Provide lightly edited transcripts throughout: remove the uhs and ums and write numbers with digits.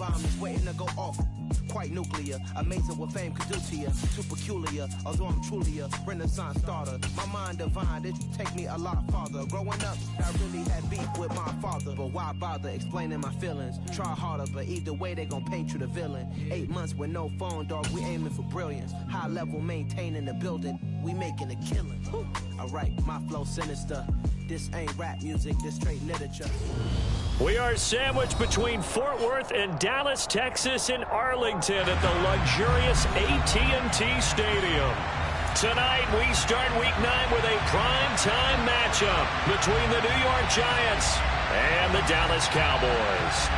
bomb is waiting to go off. Quite nuclear, amazing what fame could do to you. Too peculiar, although I'm truly a renaissance starter. My mind divine, it take me a lot farther. Growing up, I really had beef with my father. But why bother explaining my feelings? Try harder, but either way they gon' paint you the villain. 8 months with no phone, dog, we aiming for brilliance. High level maintaining the building, we making a killing. Alright, my flow sinister. This ain't rap music, this straight literature. We are sandwiched between Fort Worth and Dallas, Texas, and Arlington at the luxurious AT&T Stadium. Tonight, we start Week 9 with a prime-time matchup between the New York Giants and the Dallas Cowboys.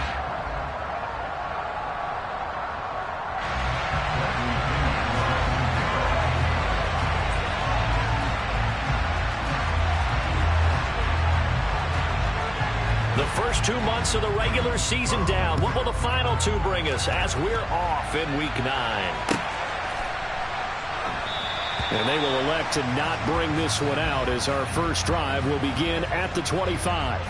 The first 2 months of the regular season down. What will the final 2 bring us as we're off in Week 9? And they will elect to not bring this one out as our first drive will begin at the 25.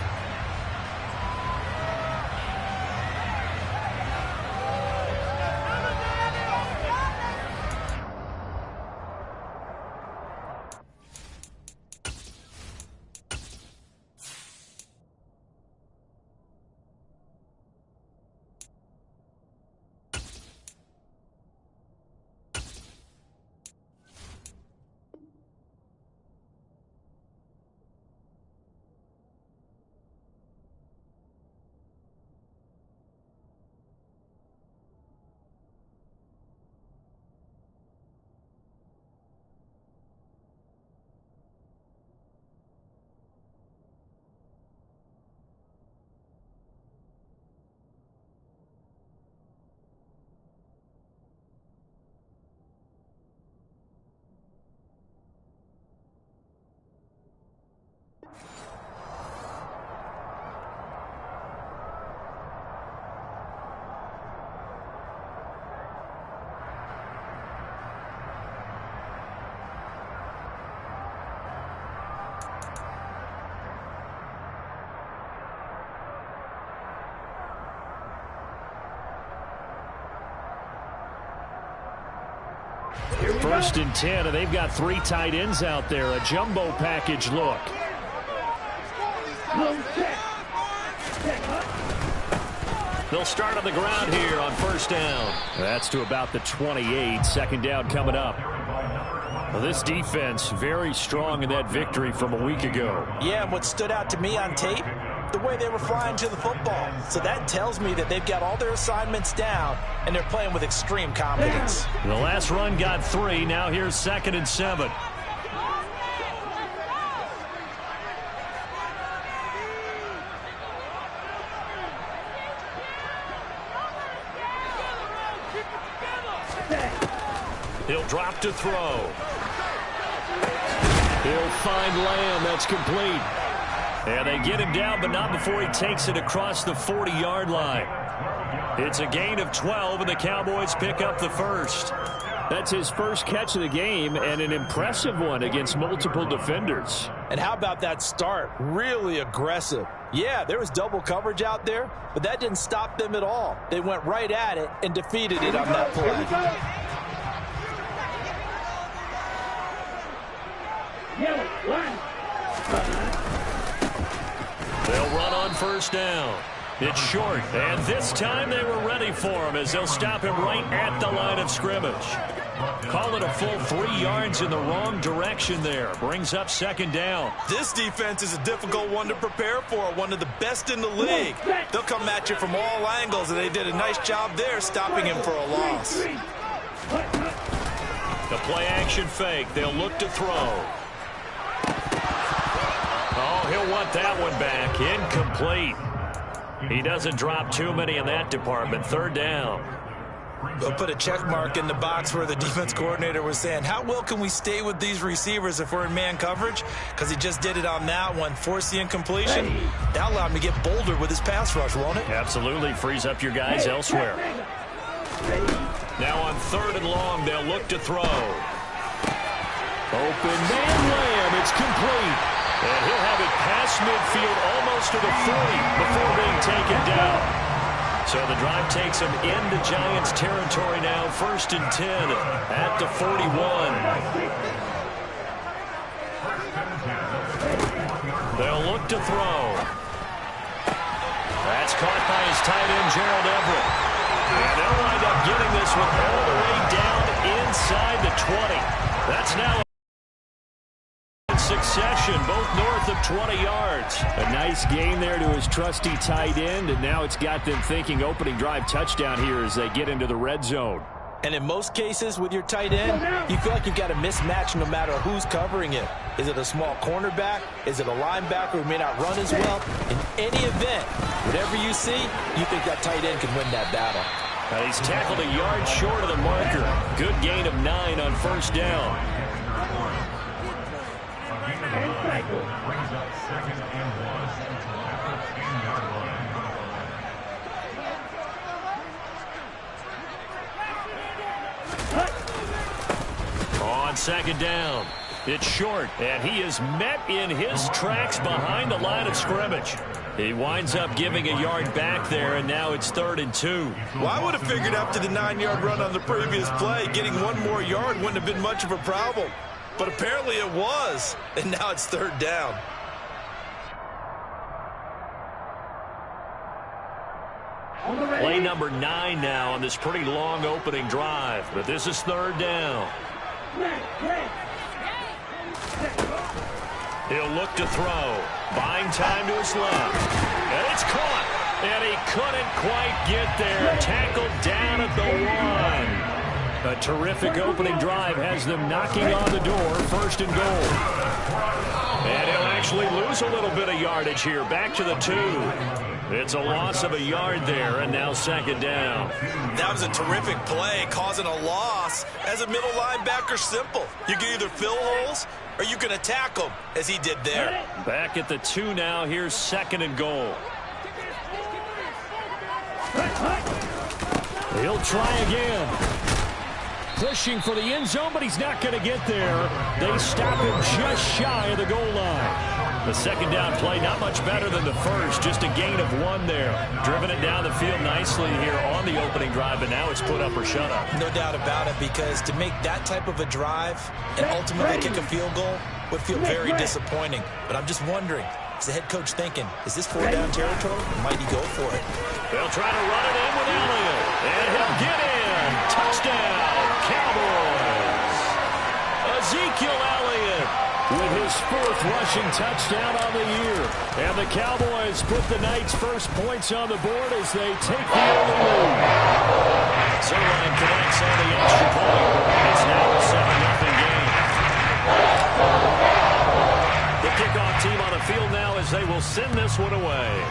First and 10, and they've got 3 tight ends out there. A jumbo package look. They'll start on the ground here on first down. That's to about the 28. Second down coming up. Well, this defense very strong in that victory from a week ago. Yeah, and what stood out to me on tape, the way they were flying to the football. So that tells me that they've got all their assignments down, and they're playing with extreme confidence. The last run got 3. Now here's 2nd and 7. He'll drop to throw. He'll find Lamb. That's complete. And they get him down, but not before he takes it across the 40-yard line. It's a gain of 12, and the Cowboys pick up the first. That's his first catch of the game, and an impressive one against multiple defenders. And how about that start? Really aggressive. Yeah, there was double coverage out there, but that didn't stop them at all. They went right at it and defeated it on that play. They'll run on first down. It's short, and this time they were ready for him as they'll stop him right at the line of scrimmage. Call it a full 3 yards in the wrong direction there. Brings up second down. This defense is a difficult one to prepare for, one of the best in the league. They'll come at you from all angles, and they did a nice job there stopping him for a loss. The play-action fake. They'll look to throw. Oh, he'll want that one back. Incomplete. He doesn't drop too many in that department. Third down. They'll put a check mark in the box where the defense coordinator was saying, how well can we stay with these receivers if we're in man coverage? Because he just did it on that one. Force the incompletion. That allowed him to get bolder with his pass rush, won't it? Absolutely. Frees up your guys elsewhere. Now on third and long, they'll look to throw. Open man Lamb. It's complete. And he'll have it past midfield almost to the 40 before being taken down. So the drive takes them into Giants territory now, 1st and 10 at the 41. They'll look to throw. That's caught by his tight end, Gerald Everett. And they'll wind up getting this one all the way down inside the 20. That's now in succession, both north of 20 yards. A nice gain there to his trusty tight end, and now it's got them thinking opening drive touchdown here as they get into the red zone. And in most cases with your tight end, you feel like you've got a mismatch no matter who's covering it. Is it a small cornerback? Is it a linebacker who may not run as well? In any event, whatever you see, you think that tight end can win that battle. He's tackled a yard short of the marker. Good gain of 9 on 1st down. On 2nd down, it's short, and he is met in his tracks behind the line of scrimmage. He winds up giving a yard back there, and now it's 3rd and 2. Well, I would have figured after the 9-yard run on the previous play, getting 1 more yard wouldn't have been much of a problem. But apparently it was, and now it's 3rd down. Play number 9 now on this pretty long opening drive, but this is 3rd down. He'll look to throw. Buying time to his left. And it's caught. And he couldn't quite get there. Tackled down at the 1. A terrific opening drive has them knocking on the door. 1st and goal. And he'll actually lose a little bit of yardage here. Back to the 2. It's a loss of a yard there, and now 2nd down. That was a terrific play, causing a loss. As a middle linebacker, simple. You can either fill holes or you can attack them, as he did there. Back at the 2 now. Here's 2nd and goal. He'll try again. Pushing for the end zone, but he's not going to get there. They stop him just shy of the goal line. The 2nd down play, not much better than the first. Just a gain of 1 there. Driven it down the field nicely here on the opening drive, and now it's put up or shut up. No doubt about it, because to make that type of a drive and ultimately kick a field goal would feel very disappointing. But I'm just wondering, is the head coach thinking, is this 4-down territory, or might he go for it? They'll try to run it in with Elliott, and he'll get in. Touchdown, Cowboys. Ezekiel Elliott with his 4th rushing touchdown on the year. And the Cowboys put the Knights' first points on the board as they take the early lead. Zerline connects on the extra point. It's now a 7-0 game. The kickoff team on the field now as they will send this one away.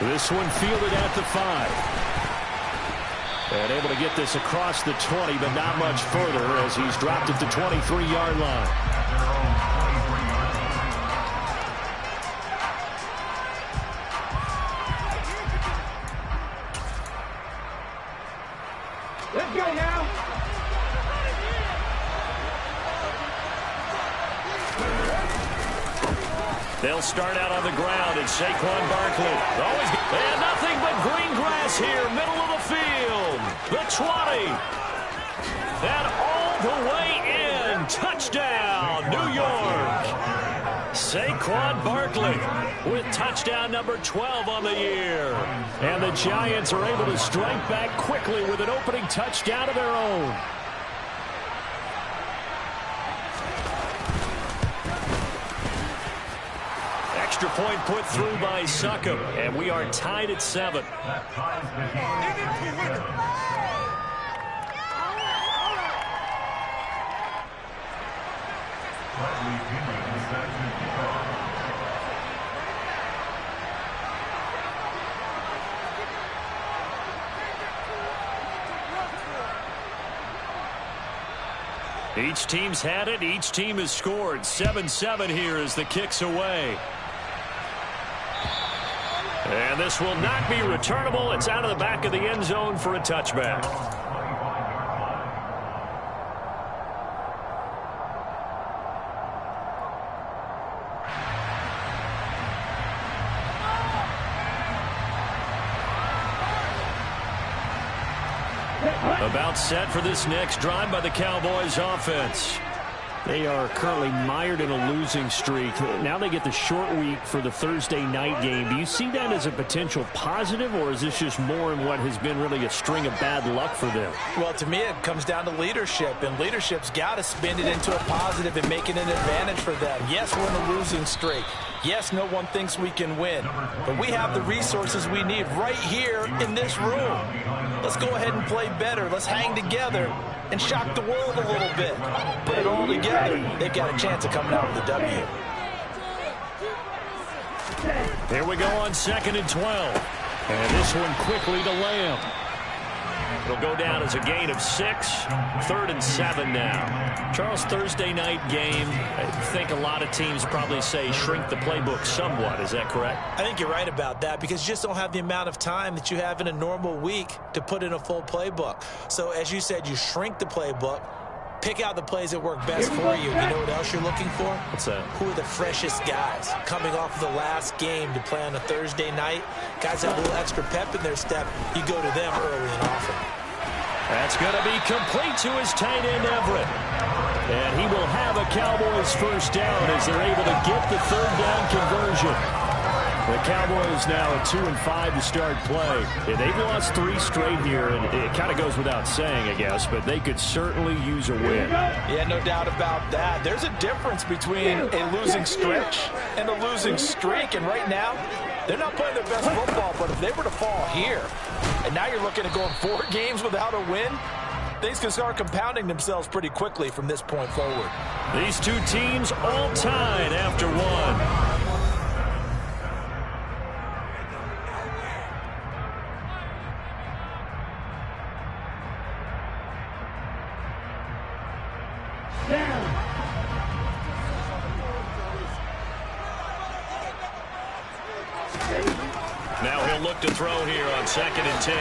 This one fielded at the 5. And able to get this across the 20, but not much further as he's dropped at the 23-yard line. Let's go now. They'll start out on the ground, and Saquon Barkley. And nothing but green grass here, middle of the field. The 20. And all the way in. Touchdown, New York. Saquon Barkley with touchdown number 12 on the year. And the Giants are able to strike back quickly with an opening touchdown of their own. Extra point put through by Succop, and we are tied at 7. Each team's had it. Each team has scored. 7-7 here as the kick's away. And this will not be returnable. It's out of the back of the end zone for a touchback. About set for this next drive by the Cowboys offense. They are currently mired in a losing streak. Now they get the short week for the Thursday night game. Do you see that as a potential positive, or is this just more in what has been really a string of bad luck for them? Well, to me, it comes down to leadership, and leadership's got to spin it into a positive and make it an advantage for them. Yes, we're in a losing streak. Yes, no one thinks we can win, but we have the resources we need right here in this room. Let's go ahead and play better. Let's hang together and shock the world a little bit. Put it all together, they've got a chance of coming out with a W. Here we go on 2nd and 12. And this one quickly to Lamb. It'll go down as a gain of 6. 3rd and 7 now. Charles, Thursday night game, I think a lot of teams probably say shrink the playbook somewhat. Is that correct? I think you're right about that because you just don't have the amount of time that you have in a normal week to put in a full playbook. So as you said, you shrink the playbook, pick out the plays that work best for you. You know what else you're looking for? What's that? Who are the freshest guys coming off of the last game to play on a Thursday night? Guys that have a little extra pep in their step, you go to them early and often. That's going to be complete to his tight end, Everett. And he will have a Cowboys first down as they're able to get the 3rd down conversion. The Cowboys now at 2-5 to start play. Yeah, they've lost 3 straight here, and it kind of goes without saying, I guess, but they could certainly use a win. Yeah, no doubt about that. There's a difference between a losing stretch and a losing streak, and right now, they're not playing their best football, but if they were to fall here, and now you're looking at going 4 games without a win, things can start compounding themselves pretty quickly from this point forward. These two teams all tied after 1. Now he'll look to throw here on 2nd and 10.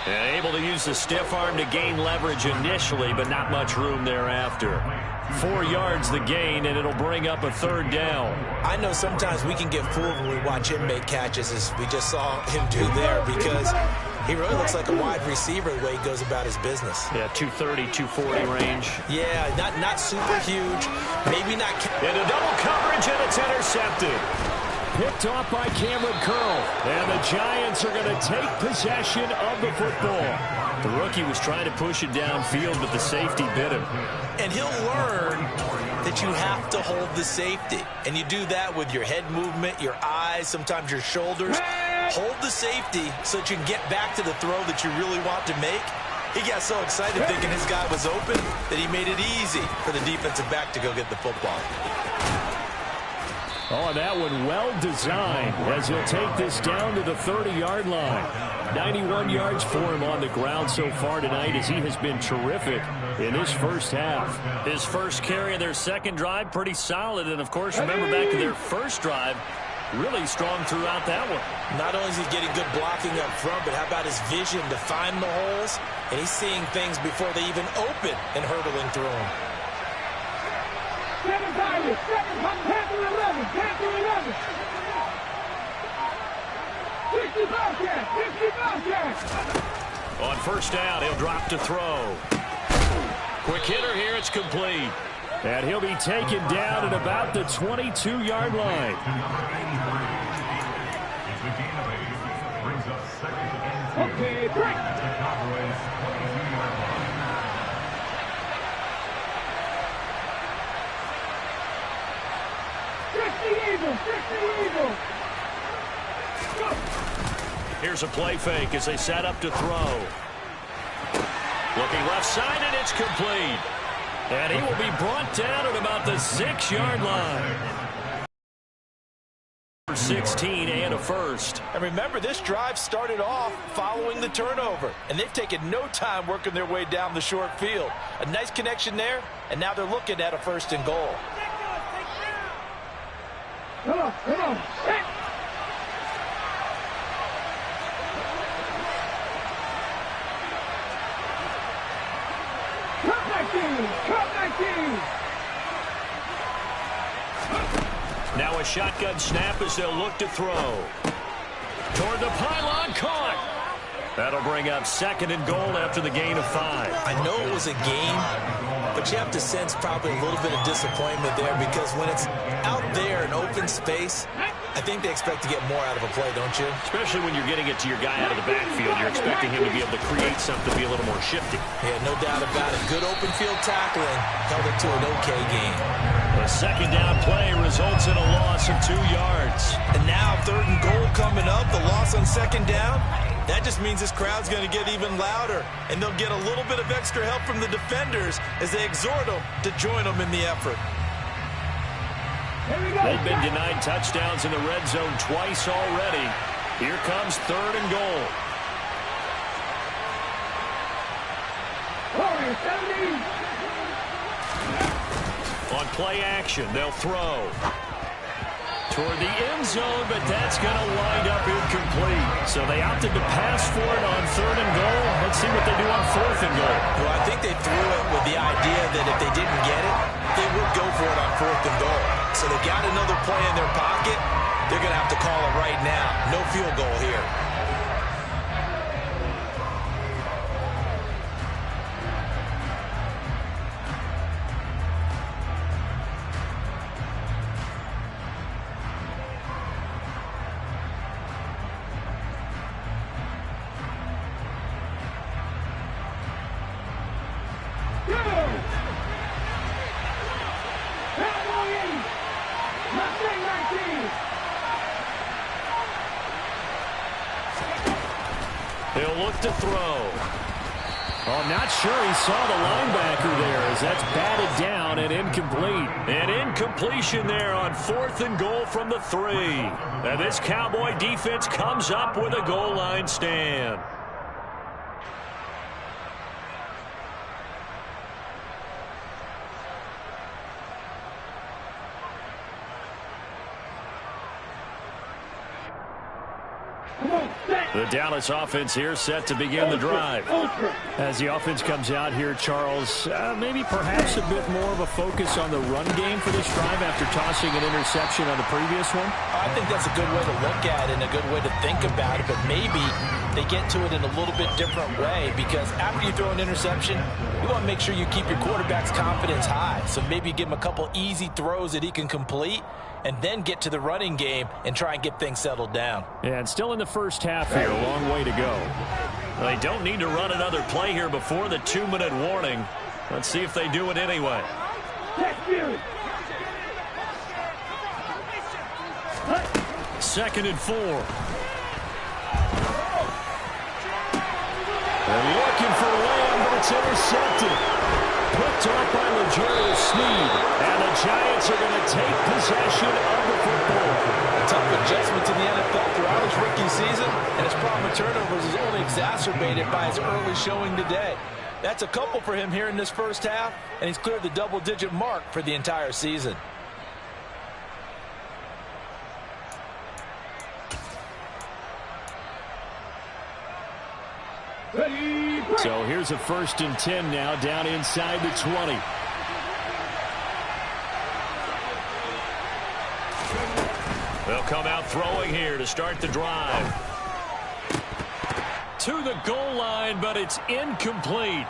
And able to use the stiff arm to gain leverage initially, but not much room thereafter. 4 yards the gain, and it'll bring up a 3rd down. I know sometimes we can get fooled when we watch him make catches, as we just saw him do there, because he really looks like a wide receiver the way he goes about his business. Yeah, 230, 240 range. Yeah, not super huge. Maybe not. Into double coverage, and it's intercepted. Picked off by Cameron Curl. And the Giants are going to take possession of the football. The rookie was trying to push it downfield, but the safety bit him. And he'll learn that you have to hold the safety. And you do that with your head movement, your eyes, sometimes your shoulders. Hold the safety so that you can get back to the throw that you really want to make. He got so excited thinking his guy was open that he made it easy for the defensive back to go get the football. Oh, and that one well designed as he'll take this down to the 30-yard line. 91 yards for him on the ground so far tonight as he has been terrific in this first half. His first carry of their second drive, pretty solid. And, of course, remember back to their first drive, really strong throughout that one. Not only is he getting good blocking up front, but how about his vision to find the holes? And he's seeing things before they even open and hurdling through them. 7 targets, 10 to 11, 10 to 11. 65 catch. On first down, he'll drop to throw. Quick hitter here, it's complete. And he'll be taken down at about the 22-yard line. Okay, break. Here's a play fake as they set up to throw. Looking left side, and it's complete. And he will be brought down at about the 6-yard line. 16 and a first. And remember, this drive started off following the turnover, and they've taken no time working their way down the short field. A nice connection there, and now they're looking at a 1st and goal. Come on. Hey. Cut 19. Now a shotgun snap as they'll look to throw. Toward the pylon, caught. That'll bring up 2nd and goal after the gain of 5. I know it was a game, but you have to sense probably a little bit of disappointment there because when it's out there in open space, I think they expect to get more out of a play, don't you? Especially when you're getting it to your guy out of the backfield. You're expecting him to be able to create something, be a little more shifty. Yeah, no doubt about it. Good open field tackling held it to an okay game. A 2nd down play results in a loss of 2 yards. And now 3rd and goal coming up. The loss on 2nd down. That just means this crowd's going to get even louder. And they'll get a little bit of extra help from the defenders as they exhort them to join them in the effort. They've been denied touchdowns in the red zone twice already. Here comes 3rd and goal. On play action, they'll throw toward the end zone, but that's going to wind up incomplete. So they opted to pass for it on 3rd and goal. Let's see what they do on 4th and goal. Well, I think they threw it with the idea that if they didn't get it, they would go for it on 4th and goal. So they got another play in their pocket. They're going to have to call it right now. No field goal here. He'll look to throw. Oh, not sure he saw the linebacker there as that's batted down and incomplete. An incompletion there on 4th and goal from the 3. And this Cowboy defense comes up with a goal line stand. The Dallas offense here set to begin the drive. As the offense comes out here, Charles, maybe perhaps a bit more of a focus on the run game for this drive after tossing an interception on the previous one? I think that's a good way to look at it and a good way to think about it, but maybe they get to it in a little bit different way because after you throw an interception, you want to make sure you keep your quarterback's confidence high. So maybe give him a couple easy throws that he can complete and then get to the running game and try and get things settled down. Yeah, and still in the first half here, a long way to go. They don't need to run another play here before the 2-minute warning. Let's see if they do it anyway. 2nd and 4. They're looking for Lamb, but it's intercepted. Picked off by L'Jarius Sneed. And the Giants are going to take possession of the football. A tough adjustment to the NFL throughout his rookie season, and his problem with turnovers is only exacerbated by his early showing today. That's a couple for him here in this first half, and he's cleared the double-digit mark for the entire season. So here's a 1st and 10 now down inside the 20. They'll come out throwing here to start the drive. To the goal line, but it's incomplete.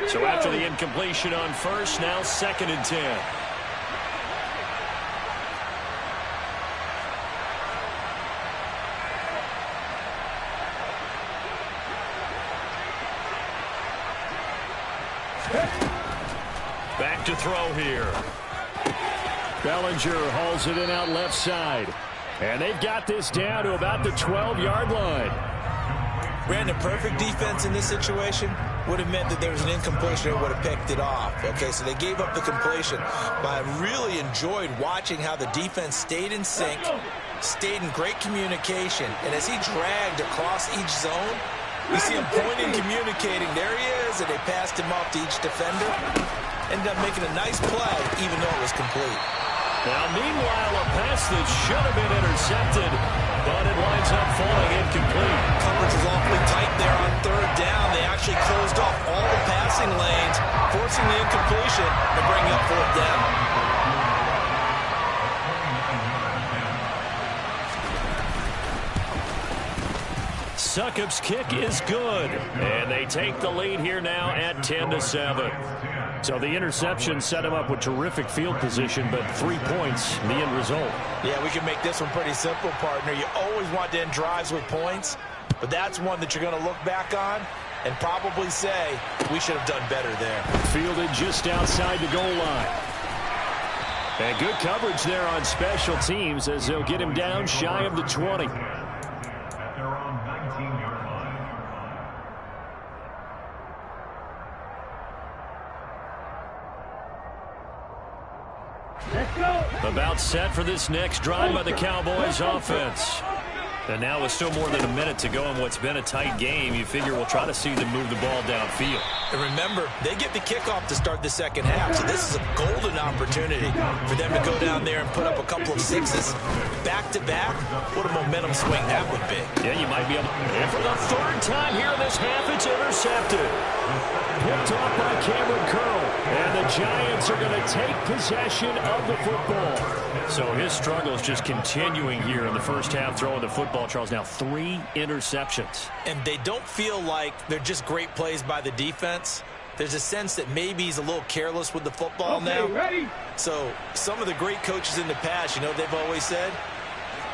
So after the incompletion on 1st, now 2nd and 10. Back to throw here. Bellinger hauls it in out left side. And they've got this down to about the 12-yard line. Brandon, perfect defense in this situation would have meant that there was an incompletion and would have picked it off. Okay, so they gave up the completion. But I really enjoyed watching how the defense stayed in sync, stayed in great communication. And as he dragged across each zone, you see him pointing, communicating. There he is, and they passed him off to each defender. Ended up making a nice play, even though it was complete. Now, meanwhile, a pass that should have been intercepted, but it winds up falling incomplete. Coverage was awfully tight there on 3rd down. They actually closed off all the passing lanes, forced forcing the incompletion and bringing up 4th down. Succop's kick is good, and they take the lead here now at 10-7. So the interception set him up with terrific field position, but 3 points, the end result. Yeah, we can make this one pretty simple, partner. You always want to end drives with points, but that's one that you're going to look back on and probably say, we should have done better there. Fielded just outside the goal line. And good coverage there on special teams as they'll get him down shy of the 20. About set for this next drive by the Cowboys offense. And now with still more than a minute to go in what's been a tight game, you figure we'll try to see them move the ball downfield. And remember, they get the kickoff to start the second half, so this is a golden opportunity for them to go down there and put up a couple of sixes back-to-back. What a momentum swing that would be. Yeah, you might be able to. And for the 3rd time here in this half, it's intercepted. Picked off by Cameron Curl. And the Giants are going to take possession of the football. So his struggle is just continuing here in the first half, throwing the football, Charles. Now 3 interceptions. And they don't feel like they're just great plays by the defense. There's a sense that maybe he's a little careless with the football now. Ready? So some of the great coaches in the past, you know, they've always said,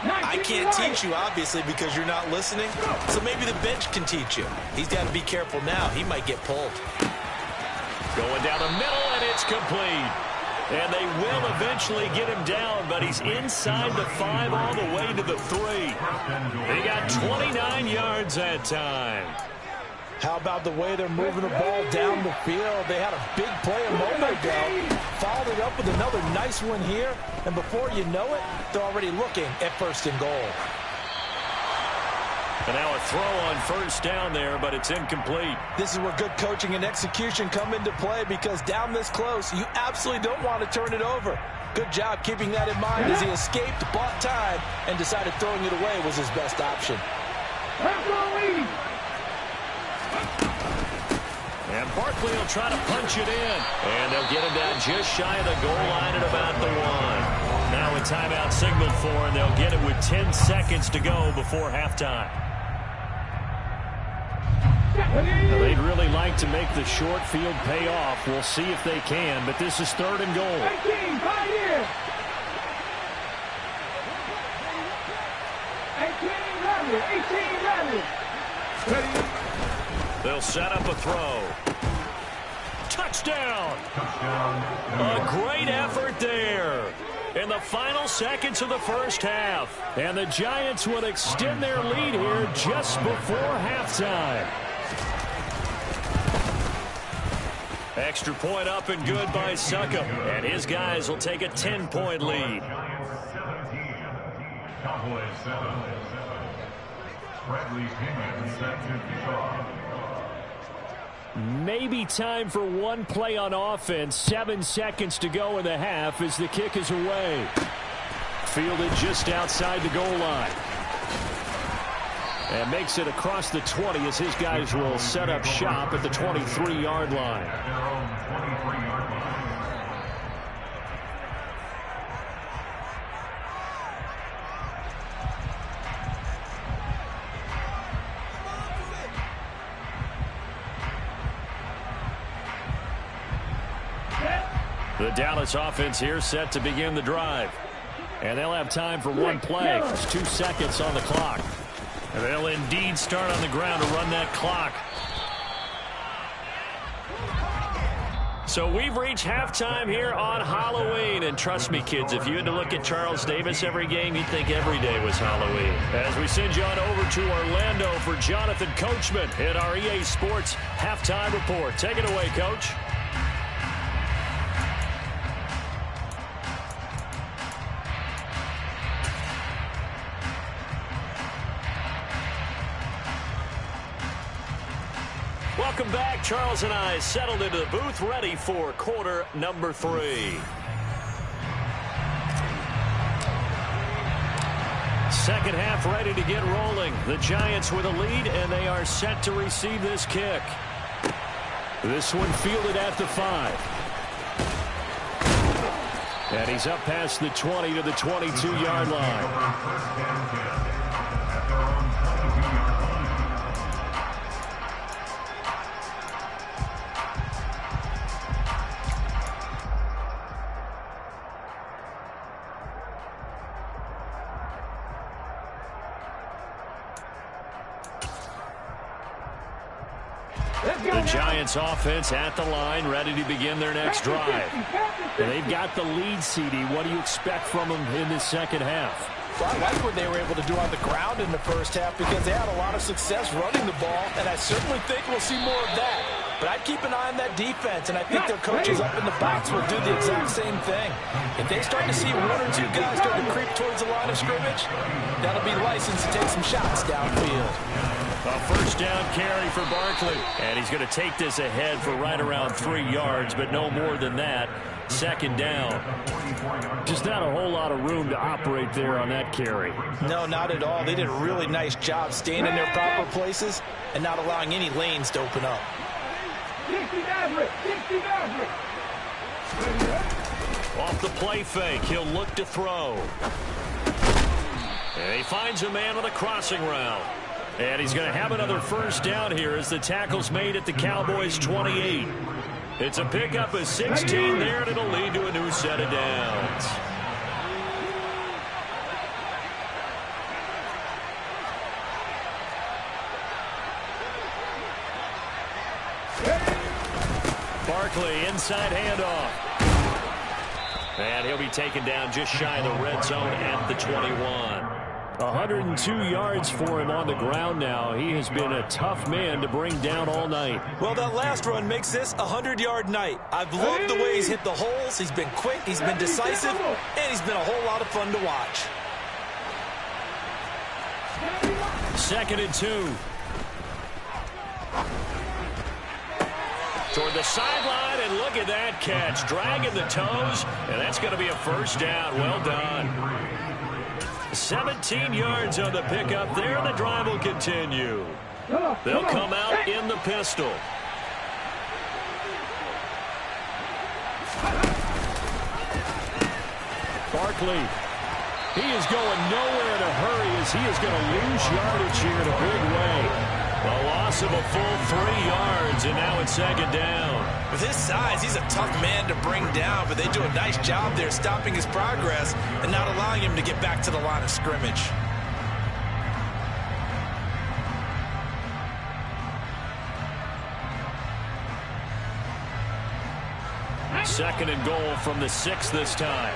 I can't teach you, obviously, because you're not listening. So maybe the bench can teach you. He's got to be careful now. He might get pulled. Going down the middle, and it's complete. And they will eventually get him down, but he's inside the 5 all the way to the 3. They got 29 yards that time. How about the way they're moving the ball down the field? They had a big play a moment ago. Followed it up with another nice one here. And before you know it, they're already looking at 1st and goal. And now a throw on 1st down there, but it's incomplete. This is where good coaching and execution come into play, because down this close, you absolutely don't want to turn it over. Good job keeping that in mind as he escaped, bought time, and decided throwing it away was his best option. And Barkley will try to punch it in. And they'll get him down just shy of the goal line at about the 1. Now a timeout signaled for, and they'll get it with 10 seconds to go before halftime. Now, they'd really like to make the short field pay off. We'll see if they can, but this is 3rd and goal. 18, right here. 18, ready. They'll set up a throw. Touchdown! A great effort there in the final seconds of the first half. And the Giants will extend their lead here just before halftime. Extra point up and good by Succop. And his guys will take a 10-point lead. Maybe time for one play on offense. 7 seconds to go in the half as the kick is away. Fielded just outside the goal line. And makes it across the 20 as his guys will set up shop at the 23-yard line. The Dallas offense here set to begin the drive. And they'll have time for one play. There's 2 seconds on the clock. And they'll indeed start on the ground to run that clock. So we've reached halftime here on Halloween. And trust me, kids, if you had to look at Charles Davis every game, you'd think every day was Halloween. As we send you on over to Orlando for Jonathan Coachman in our EA Sports Halftime Report. Take it away, Coach. Welcome back. Charles and I settled into the booth, ready for quarter number 3. Second half ready to get rolling. The Giants with a lead, and they are set to receive this kick. This one fielded at the 5. And he's up past the 20 to the 22-yard line. The Giants offense at the line, ready to begin their next drive. And they've got the lead, CD. What do you expect from them in the second half? Well, I like what they were able to do on the ground in the first half because they had a lot of success running the ball, and I certainly think we'll see more of that. But I'd keep an eye on that defense, and I think their coaches up in the box will do the exact same thing. If they start to see one or two guys start to creep towards the line of scrimmage, that'll be licensed to take some shots downfield. A first down carry for Barkley. And he's going to take this ahead for right around 3 yards, but no more than that. Second down. Just not a whole lot of room to operate there on that carry. No, not at all. They did a really nice job staying in their proper places and not allowing any lanes to open up. 60 Maverick! 60 Maverick! Off the play fake, he'll look to throw. And he finds a man with a crossing route. And he's going to have another first down here as the tackle's made at the Cowboys' 28. It's a pickup of 16 there, and it'll lead to a new set of downs. Barkley, inside handoff. And he'll be taken down just shy of the red zone at the 21. 102 yards for him on the ground now. He has been a tough man to bring down all night. Well, that last run makes this a 100-yard night. I've loved the way he's hit the holes. He's been quick, he's been decisive, and he's been a whole lot of fun to watch. 2nd and 2. Toward the sideline, and look at that catch. Dragging the toes, and that's going to be a first down. Well done. 17 yards on the pickup there. The drive will continue. They'll come out in the pistol. Barkley. He is going nowhere in a hurry as he is going to lose yardage here in a big way. A loss of a full 3 yards, and now it's second down. With his size, he's a tough man to bring down, but they do a nice job there stopping his progress and not allowing him to get back to the line of scrimmage. Second and goal from the 6 this time.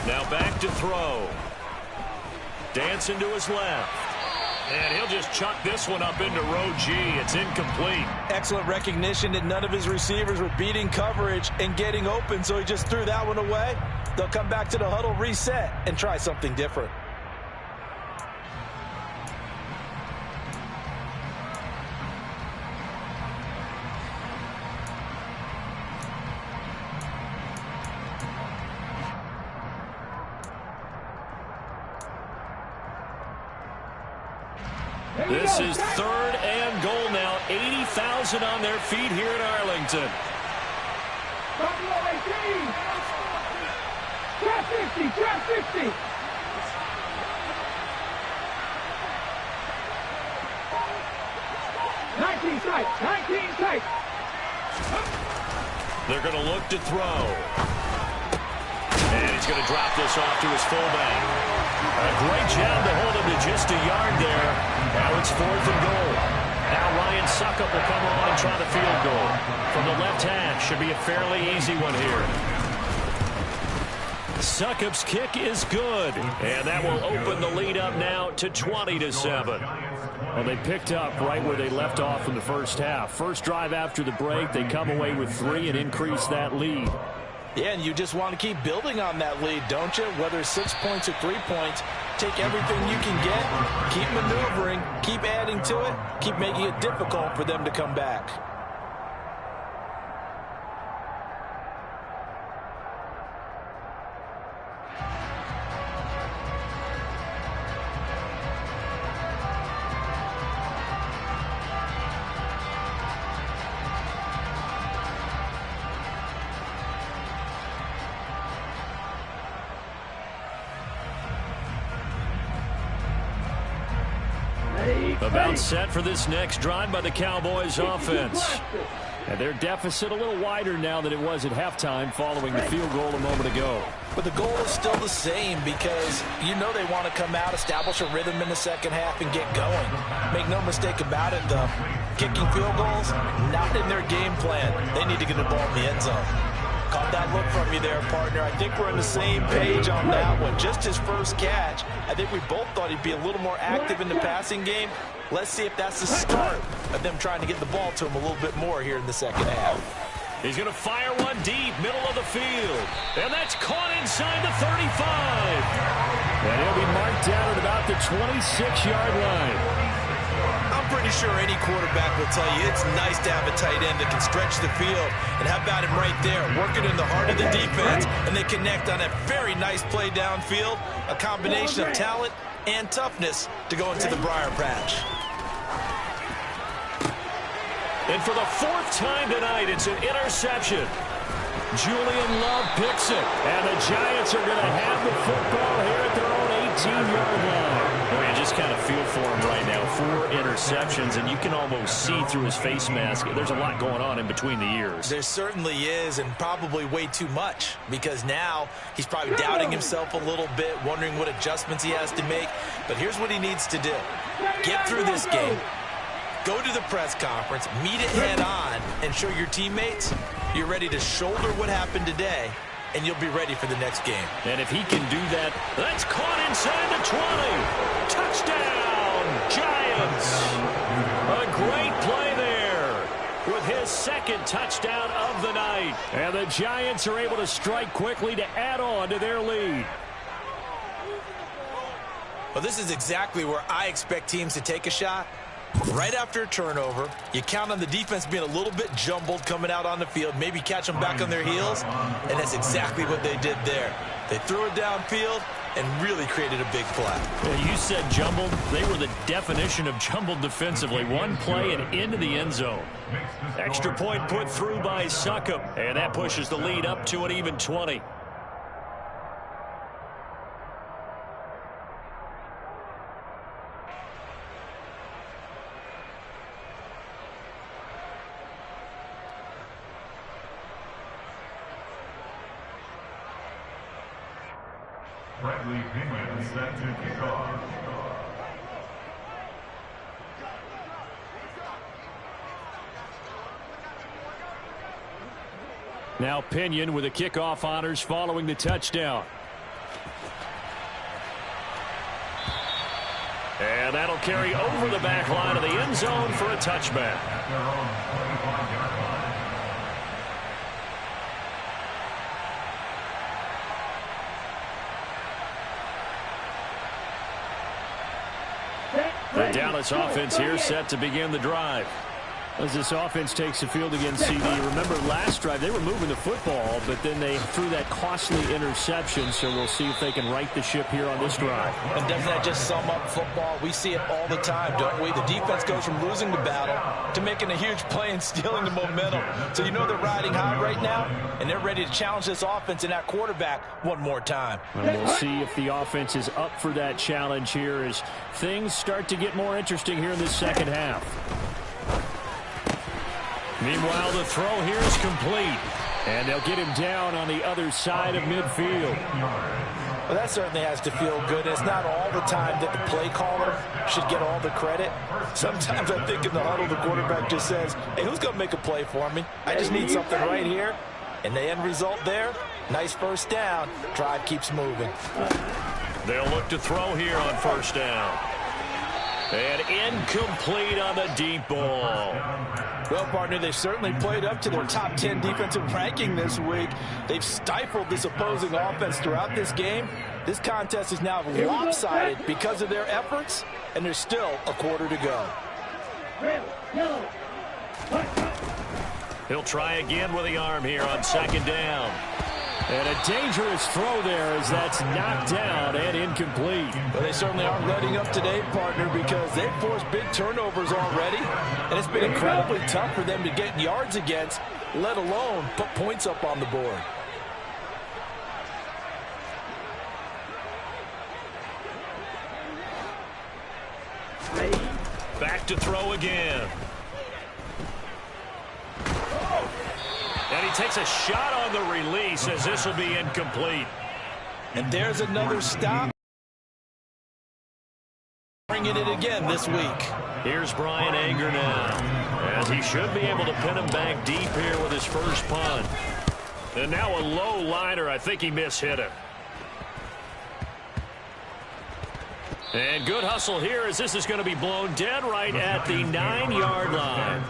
Now back to throw. Dancing to his left. And he'll just chuck this one up into row G. It's incomplete. Excellent recognition that none of his receivers were beating coverage and getting open, so he just threw that one away. They'll come back to the huddle, reset, and try something different. This is 3rd and goal now. 80,000 on their feet here in Arlington. Buffalo 18. Trap 50. Trap 50. They're going to look to throw. And he's going to drop this off to his fullback. A great job to hold him to just a yard there. Now it's 4th and goal. Now Ryan Succop will come on and try the field goal. From the left half, should be a fairly easy one here. Succop's kick is good. And that will open the lead up now to 20-7. Well, they picked up right where they left off in the first half. First drive after the break, they come away with 3 and increase that lead. Yeah, and you just want to keep building on that lead, don't you? Whether 6 points or 3 points, take everything you can get, keep maneuvering, keep adding to it, keep making it difficult for them to come back. About set for this next drive by the Cowboys offense. And their deficit a little wider now than it was at halftime following the field goal a moment ago. But the goal is still the same because you know they want to come out, establish a rhythm in the second half, and get going. Make no mistake about it, though. Kicking field goals, not in their game plan. They need to get the ball in the end zone. Caught that look from you there, partner. I think we're on the same page on that one. Just his first catch. I think we both thought he'd be a little more active in the passing game. Let's see if that's the start of them trying to get the ball to him a little bit more here in the second half. He's going to fire one deep, middle of the field. And that's caught inside the 35. And he'll be marked down at about the 26-yard line. I'm pretty sure any quarterback will tell you it's nice to have a tight end that can stretch the field. And how about him right there, working in the heart of the defense, and they connect on a very nice play downfield, a combination of talent and toughness to go into the briar patch. And for the fourth time tonight, it's an interception. Julian Love picks it. And the Giants are going to have the football here at their own 18-yard line. Well, you just kind of feel for him right now. 4 interceptions, and you can almost see through his face mask. There's a lot going on in between the ears. There certainly is, and probably way too much, because now he's probably doubting himself a little bit, wondering what adjustments he has to make. But here's what he needs to do. Get through this game. Go to the press conference, meet it head on, and show your teammates you're ready to shoulder what happened today, and you'll be ready for the next game. And if he can do that, that's caught inside the 20. Touchdown, Giants. A great play there with his second touchdown of the night. And the Giants are able to strike quickly to add on to their lead. Well, this is exactly where I expect teams to take a shot. Right after a turnover, you count on the defense being a little bit jumbled coming out on the field, maybe catch them back on their heels, and that's exactly what they did there. They threw it downfield and really created a big play. Yeah, you said jumbled. They were the definition of jumbled defensively. One play and into the end zone. Extra point put through by Succop, and that pushes the lead up to an even 20. Bradley Pinion set to kick off. Now Pinion with the kickoff honors following the touchdown. And that'll carry over the back line of the end zone for a touchback. The Dallas offense here set to begin the drive. As this offense takes the field against CD, remember last drive they were moving the football, but then they threw that costly interception, so we'll see if they can right the ship here on this drive. And doesn't that just sum up football? We see it all the time, don't we? The defense goes from losing the battle to making a huge play and stealing the momentum. So you know they're riding high right now, and they're ready to challenge this offense and that quarterback one more time. And we'll see if the offense is up for that challenge here as things start to get more interesting here in this second half. Meanwhile, the throw here is complete. And they'll get him down on the other side of midfield. Well, that certainly has to feel good. It's not all the time that the play caller should get all the credit. Sometimes I think in the huddle, the quarterback just says, hey, who's going to make a play for me? I just need something right here. And the end result there, nice first down. Drive keeps moving. They'll look to throw here on first down. And incomplete on the deep ball. Well, partner, they've certainly played up to their top 10 defensive ranking this week. They've stifled this opposing offense throughout this game. This contest is now lopsided because of their efforts, and there's still a quarter to go. He'll try again with the arm here on second down. And a dangerous throw there as that's knocked down and incomplete. Well, they certainly aren't letting up today, partner, because they've forced big turnovers already. And it's been incredibly tough for them to get yards against, let alone put points up on the board. Back to throw again. And he takes a shot on the release as this will be incomplete. And there's another stop. Bringing it again this week. Here's Brian Anger now, as he should be able to pin him back deep here with his first punt. And now a low liner. I think he mishit it. And good hustle here as this is going to be blown dead right at the 9-yard line.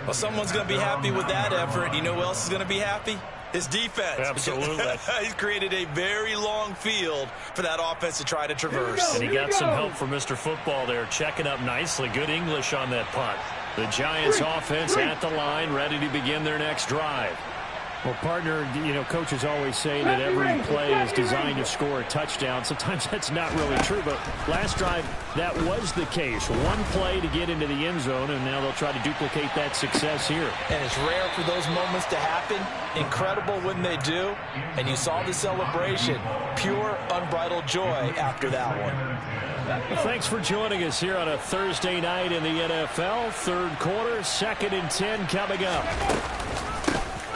Well, someone's going to be happy with that effort. You know who else is going to be happy? His defense. Absolutely. He's created a very long field for that offense to try to traverse. And he got some help from Mr. Football there, checking up nicely. Good English on that punt. The Giants offense at the line, ready to begin their next drive. Well, partner, you know, coaches always say that every play is designed to score a touchdown. Sometimes that's not really true, but last drive, that was the case. One play to get into the end zone, and now they'll try to duplicate that success here. And it's rare for those moments to happen. Incredible when they do. And you saw the celebration. Pure, unbridled joy after that one. Well, thanks for joining us here on a Thursday night in the NFL. Third quarter, 2nd and 10 coming up.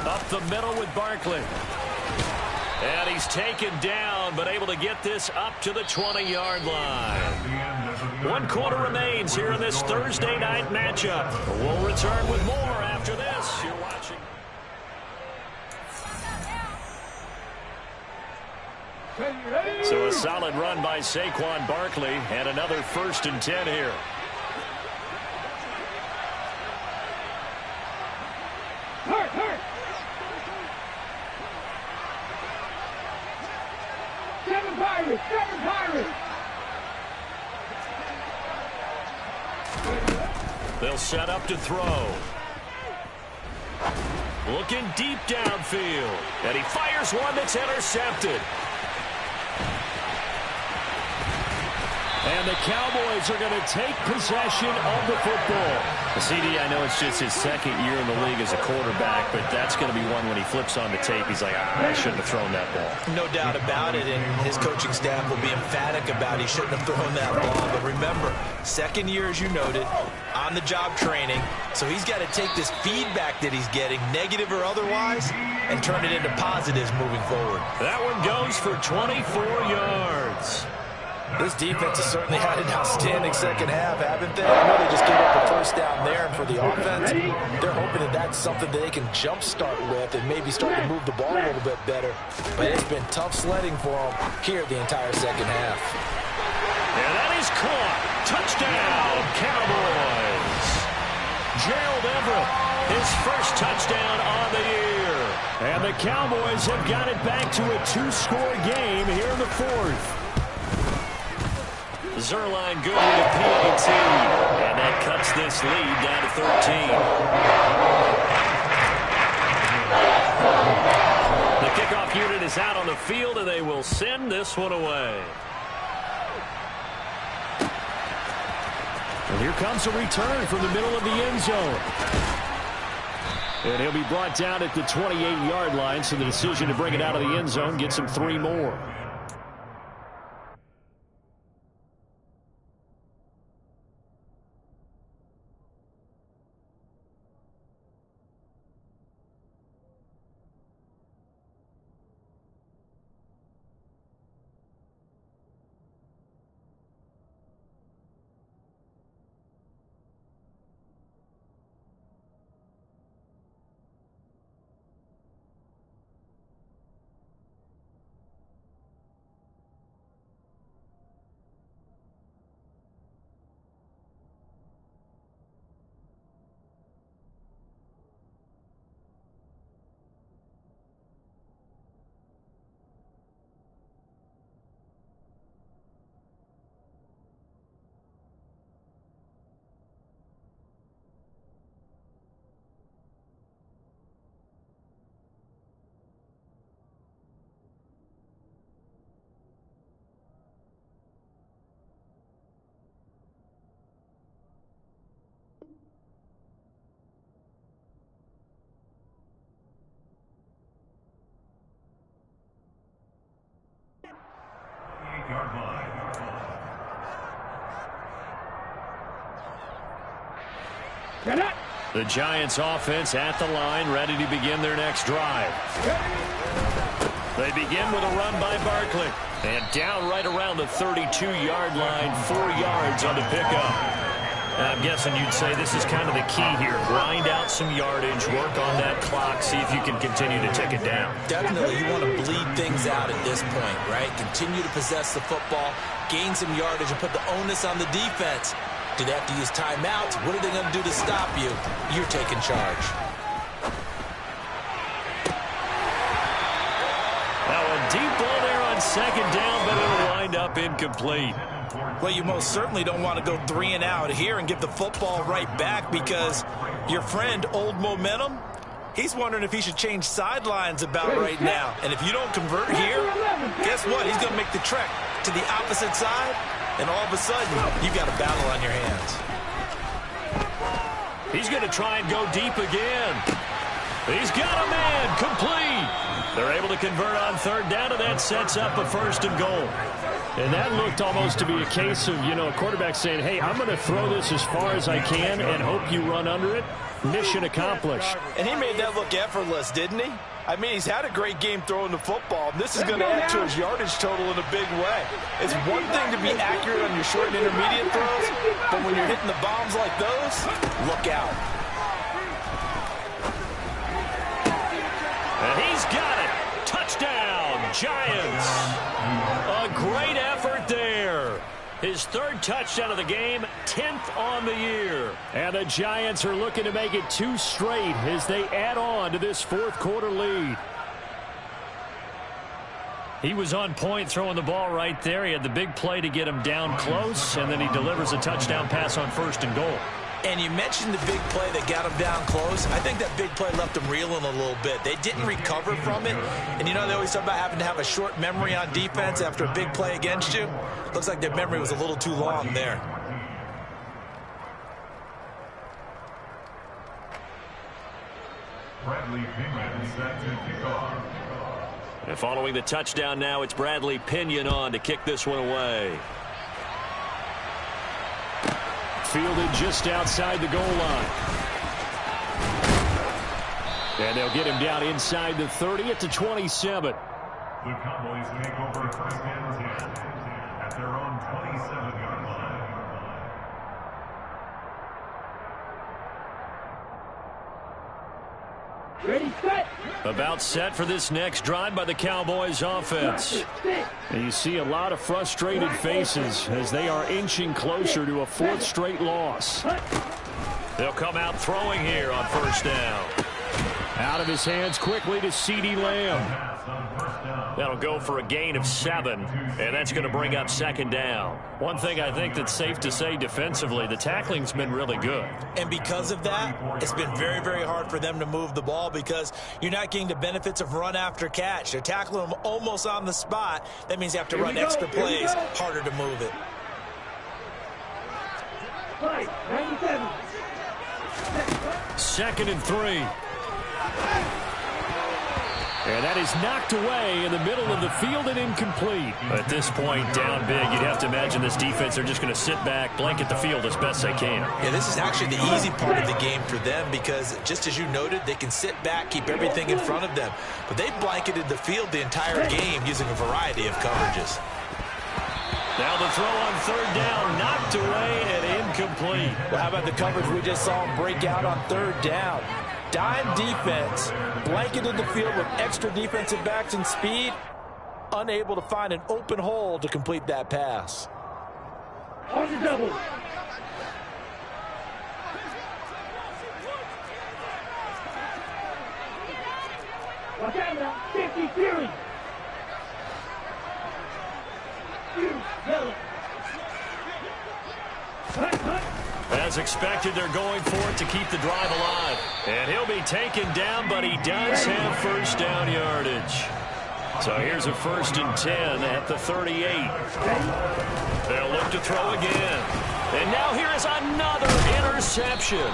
Up the middle with Barkley. And he's taken down, but able to get this up to the 20-yard line. 1 quarter remains here in this Thursday night matchup. We'll return with more after this. You're watching. So a solid run by Saquon Barkley, and another 1st and 10 here. Hurt. 7 Pirates. They'll set up to throw. Looking deep downfield. And he fires one that's intercepted. And the Cowboys are going to take possession of the football. CD, I know it's just his 2nd year in the league as a quarterback, but that's going to be one when he flips on the tape. He's like, I shouldn't have thrown that ball. No doubt about it, and his coaching staff will be emphatic about he shouldn't have thrown that ball. But remember, 2nd year, as you noted, on-the-job training, so he's got to take this feedback that he's getting, negative or otherwise, and turn it into positives moving forward. That one goes for 24 yards. This defense has certainly had an outstanding second half, haven't they? I know they just gave up the first down there, and for the offense, they're hoping that that's something that they can jumpstart with and maybe start to move the ball a little bit better. But it's been tough sledding for them here the entire second half. And that is caught. Touchdown, Cowboys. Gerald Everett, his first touchdown on the year. And the Cowboys have got it back to a 2-score game here in the 4th. Zuerlein good with a PAT, and that cuts this lead down to 13. The kickoff unit is out on the field, and they will send this one away. And here comes a return from the middle of the end zone. And he'll be brought down at the 28-yard line, so the decision to bring it out of the end zone gets him 3 more. The Giants offense at the line, ready to begin their next drive. They begin with a run by Barkley. And down right around the 32-yard line, 4 yards on the pickup. And I'm guessing you'd say this is kind of the key here. Grind out some yardage, work on that clock, see if you can continue to tick it down. Definitely, you want to bleed things out at this point, right? Continue to possess the football, gain some yardage, and put the onus on the defense. Do they have to use timeouts? What are they going to do to stop you? You're taking charge. Now a deep ball there on second down, but it'll wind up incomplete. Well, you most certainly don't want to go 3 and out here and give the football right back, because your friend, Old Momentum, he's wondering if he should change sidelines about right now. And if you don't convert here, guess what? He's going to make the trek to the opposite side, and all of a sudden, you've got a battle on your hands. He's going to try and go deep again. He's got a man, complete. They're able to convert on third down, and that sets up a 1st and goal. And that looked almost to be a case of, a quarterback saying, hey, I'm going to throw this as far as I can and hope you run under it. Mission accomplished. And he made that look effortless, didn't he? I mean, he's had a great game throwing the football. This is going to add to his yardage total in a big way. It's one thing to be accurate on your short and intermediate throws, but when you're hitting the bombs like those, look out. And he's got it. Touchdown, Giants. A great effort there. His 3rd touchdown of the game, 10th on the year. And the Giants are looking to make it 2 straight as they add on to this 4th quarter lead. He was on point throwing the ball right there. He had the big play to get him down close, and then he delivers a touchdown pass on 1st and goal. And you mentioned the big play that got him down close. I think that big play left him reeling a little bit. They didn't recover from it. And they always talk about having to have a short memory on defense after a big play against you. Looks like their memory was a little too long there. Bradley Pinion set to kick off. And following the touchdown now, it's Bradley Pinion on to kick this one away. Fielded just outside the goal line. And they'll get him down inside the 30 at the 27. The Cowboys take over 1st and 10 at their own 27-yard line. Ready, set. About set for this next drive by the Cowboys offense. And you see a lot of frustrated faces as they are inching closer to a 4th straight loss. They'll come out throwing here on 1st down. Out of his hands quickly to CeeDee Lamb. That'll go for a gain of 7, and that's going to bring up 2nd down. One thing I think that's safe to say defensively, the tackling's been really good. And because of that, it's been very, very hard for them to move the ball because you're not getting the benefits of run after catch. They're tackling them almost on the spot. That means you have to run extra plays, harder to move it. 97. 2nd and 3. And that is knocked away in the middle of the field and incomplete. At this point, down big, you'd have to imagine this defense are just going to sit back, blanket the field as best they can. Yeah, this is actually the easy part of the game for them because, just as you noted, they can sit back, keep everything in front of them. But they blanketed the field the entire game using a variety of coverages. Now the throw on 3rd down, knocked away and incomplete. Well, how about the coverage we just saw them break out on 3rd down? Dime defense, blanketed the field with extra defensive backs and speed, unable to find an open hole to complete that pass. On the double. Watch out now. 50 Fury. Yellow. As expected, they're going for it to keep the drive alive. And he'll be taken down, but he does have 1st down yardage. So here's a 1st and 10 at the 38. They'll look to throw again. And now here is another interception.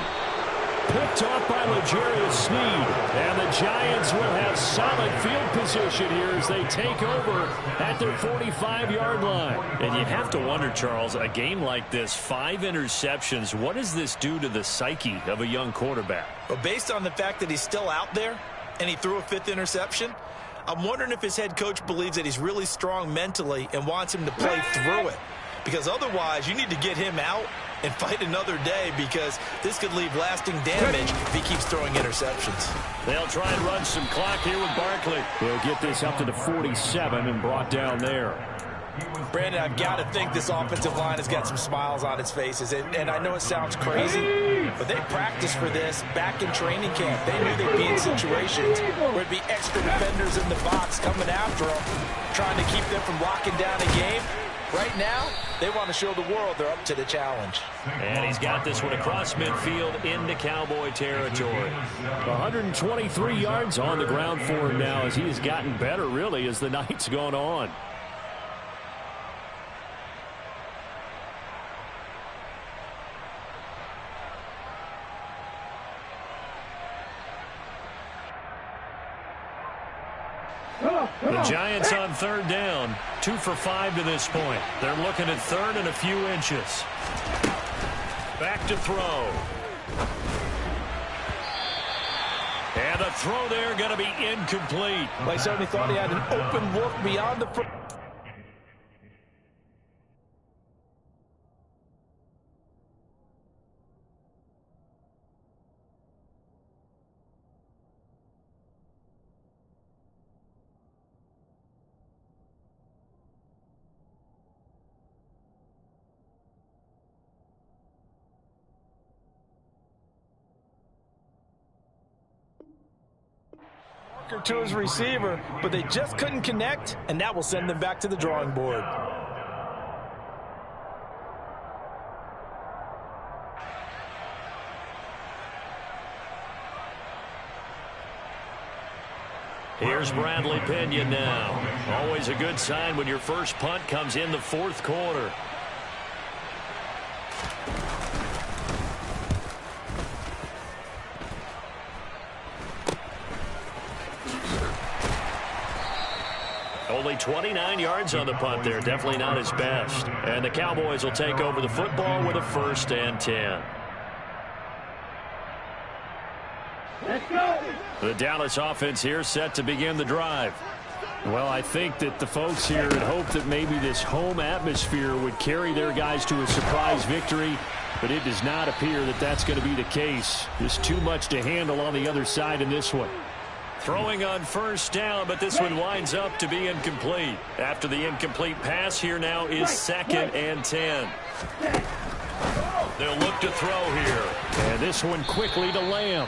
Picked off by L'Jarius Sneed. And the Giants will have solid field position here as they take over at their 45-yard line. And you have to wonder, Charles, a game like this, 5 interceptions, what does this do to the psyche of a young quarterback? But based on the fact that he's still out there and he threw a 5th interception, I'm wondering if his head coach believes that he's really strong mentally and wants him to play through it. Because otherwise, you need to get him out and fight another day, because this could leave lasting damage if he keeps throwing interceptions. They'll try and run some clock here with Barkley. They'll get this up to the 47 and brought down there. Brandon, I've got to think this offensive line has got some smiles on its faces. And I know it sounds crazy, but they practiced for this back in training camp. They knew they'd be in situations where there'd be extra defenders in the box coming after them, trying to keep them from locking down a game. Right now, they want to show the world they're up to the challenge. And he's got this one across midfield into Cowboy territory. 123 yards on the ground for him now, as he has gotten better, really, as the night's gone on. The Giants on 3rd down, 2 for 5 to this point. They're looking at 3rd and a few inches. Back to throw. And the throw there going to be incomplete. I certainly thought he had an open look beyond the front. To his receiver, but they just couldn't connect, and that will send them back to the drawing board. Here's Bradley Pinion now. Always a good sign when your first punt comes in the 4th quarter. Only 29 yards on the punt there. Definitely not his best. And the Cowboys will take over the football with a 1st and 10. Let's go. The Dallas offense here set to begin the drive. Well, I think that the folks here had hoped that maybe this home atmosphere would carry their guys to a surprise victory, but it does not appear that that's going to be the case. Just too much to handle on the other side in this one. Throwing on 1st down, but this one winds up to be incomplete. After the incomplete pass, here now is 2nd and 10. They'll look to throw here. And this one quickly to Lamb.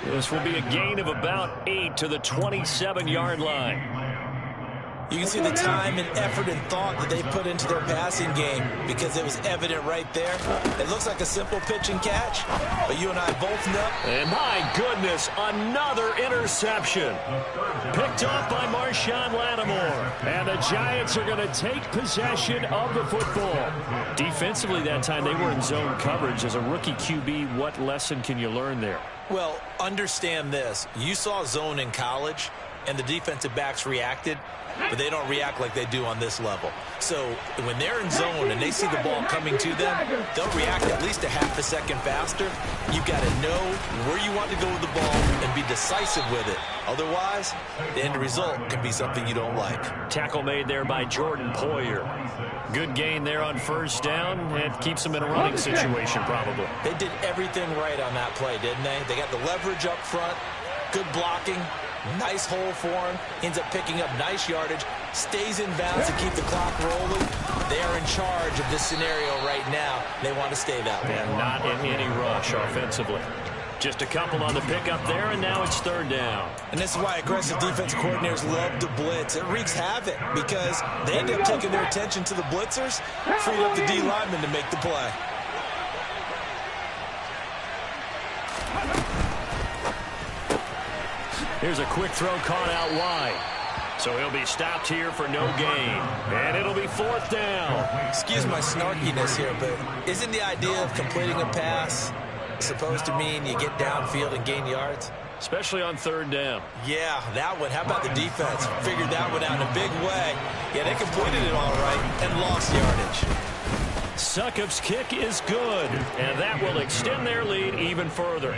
This will be a gain of about 8 to the 27-yard line. You can see the time and effort and thought that they put into their passing game, because it was evident right there. It looks like a simple pitch and catch, but you and I both know. And my goodness, another interception. Picked off by Marshawn Lattimore. And the Giants are going to take possession of the football. Defensively that time, they were in zone coverage. As a rookie QB, what lesson can you learn there? Well, understand this. You saw zone in college, and the defensive backs reacted, but they don't react like they do on this level. So when they're in zone and they see the ball coming to them, they'll react at least a half a second faster. You've got to know where you want to go with the ball and be decisive with it. Otherwise, the end result can be something you don't like. Tackle made there by Jordan Poyer. Good gain there on 1st down, and keeps them in a running situation probably. They did everything right on that play, didn't they? They got the leverage up front, good blocking, nice hole for him, ends up picking up nice yardage, stays in bounds to keep the clock rolling. They are in charge of this scenario right now. They want to stay that way. And not in any rush offensively. Just a couple on the pickup there, and now it's 3rd down. And this is why aggressive defense coordinators love to blitz. It wreaks havoc because they end up taking their attention to the blitzers, freed up the D lineman to make the play. Here's a quick throw caught out wide. So he'll be stopped here for no gain. And it'll be 4th down. Excuse my snarkiness here, but isn't the idea of completing a pass supposed to mean you get downfield and gain yards? Especially on third down. Yeah, that one. How about the defense? Figured that one out in a big way. Yeah, they completed it all right and lost yardage. Succop's kick is good, and that will extend their lead even further.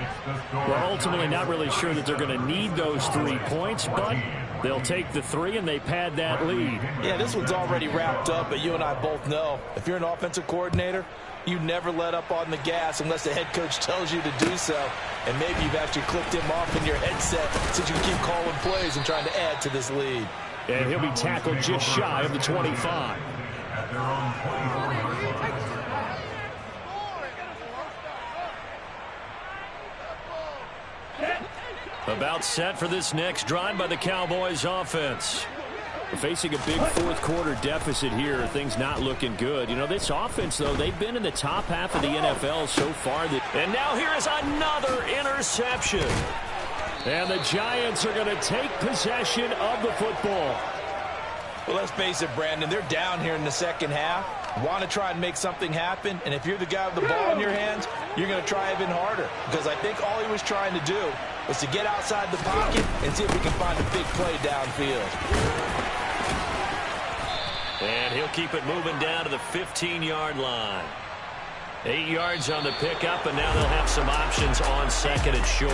We're ultimately not really sure that they're going to need those 3 points, but they'll take the 3 and they pad that lead. Yeah, this one's already wrapped up, but you and I both know if you're an offensive coordinator, you never let up on the gas unless the head coach tells you to do so. And maybe you've actually clicked him off in your headset so you can keep calling plays and trying to add to this lead. And he'll be tackled just shy of the 25. At their own 24-yard line. About set for this next drive by the Cowboys offense. We're facing a big fourth quarter deficit here. Things not looking good. You know, this offense, though, they've been in the top half of the NFL so far. And now here is another interception. And the Giants are going to take possession of the football. Well, let's face it, Brandon, they're down here in the second half. Want to try and make something happen, and if you're the guy with the ball in your hands, you're going to try even harder. Because I think all he was trying to do was to get outside the pocket and see if he can find a big play downfield. And he'll keep it moving down to the 15-yard line. 8 yards on the pickup, and now they'll have some options on second and short.